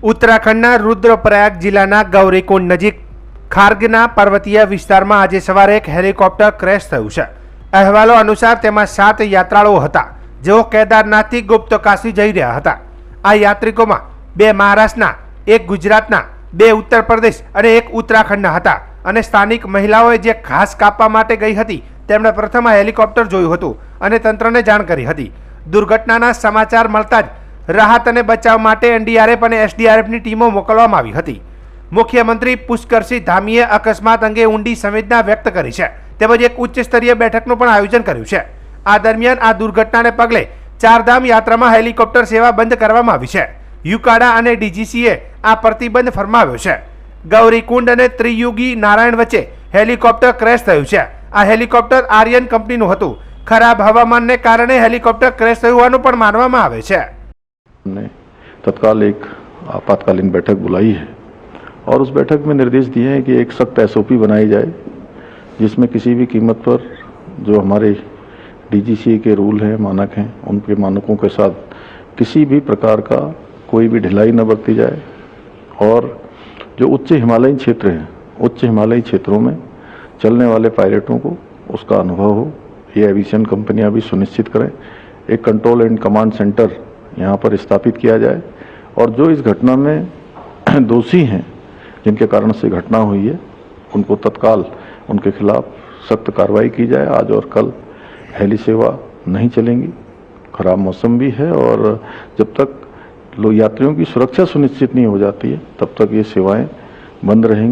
ઉત્તરાખંડના રુદ્રપ્રયાગ જિલ્લાના ગૌરીકુંડ નજીક ખાર્ગના પર્વતીય વિસ્તારમાં આજે સવારે એક હેલિકોપ્ટર ક્રેશ થયું છે। અહેવાલો અનુસાર તેમાં 7 યાત્રાળુઓ હતા, જેઓ કેદારનાથથી ગુપ્તકાશી જઈ રહ્યા હતા। આ યાત્રિકોમાં 2 મહારાષ્ટ્રના, 1 ગુજરાતના, 2 ઉત્તર પ્રદેશ અને 1 ઉત્તરાખંડના હતા અને સ્થાનિક મહિલાઓએ જે ઘાસ કાપવા માટે ગઈ હતી તેમણે પ્રથમ આ હેલિકોપ્ટર જોયું હતું અને તંત્રને જાણ કરી હતી। દુર્ઘટનાના સમાચાર મળતા જ રાહત અને બચાવ માટે એનડીઆરએફ અને એસડીઆરએફની ટીમો મોકલવામાં આવી હતી। મુખ્યમંત્રી પુષ્કરસિંહ ધામીએ અકસ્માત અંગે ઊંડી સંવેદના વ્યક્ત કરી છે, તેમજ એક ઉચ્ચ સ્તરીય બેઠકનું પણ આયોજન કર્યું છે। આ દરમિયાન આ દુર્ઘટનાને પગલે ચારધામ યાત્રામાં હેલિકોપ્ટર સેવા બંધ કરવામાં આવી છે। યુકાડા અને ડીજીસીએ આ પ્રતિબંધ ફરમાવ્યો છે। ગૌરીકુંડ અને ત્રિયુગી નારાયણ વચ્ચે હેલિકોપ્ટર ક્રેશ થયું છે। આ હેલિકોપ્ટર આર્યન કંપનીનું હતું। ખરાબ હવામાનને કારણે હેલિકોપ્ટર ક્રેશ થયું હોવાનું પણ માનવામાં આવે છે। ने तत्काल एक आपातकालीन बैठक बुलाई है और उस बैठक में निर्देश दिए हैं कि एक सख्त एसओपी बनाई जाए, जिसमें किसी भी कीमत पर जो हमारे डीजीसीए के रूल हैं, मानक हैं, उनके मानकों के साथ किसी भी प्रकार का कोई भी ढिलाई न बरती जाए और जो उच्च हिमालयी क्षेत्र हैं, उच्च हिमालयी क्षेत्रों में चलने वाले पायलटों को उसका अनुभव हो, ये एविएशन कंपनियां भी सुनिश्चित करें। एक कंट्रोल एंड कमांड सेंटर यहाँ पर स्थापित किया जाए और जो इस घटना में दोषी हैं, जिनके कारण से घटना हुई है, उनको तत्काल उनके खिलाफ सख्त कार्रवाई की जाए। आज और कल हेली सेवा नहीं चलेंगी। खराब मौसम भी है और जब तक लोग यात्रियों की सुरक्षा सुनिश्चित नहीं हो जाती है, तब तक ये सेवाएं बंद रहेंगी।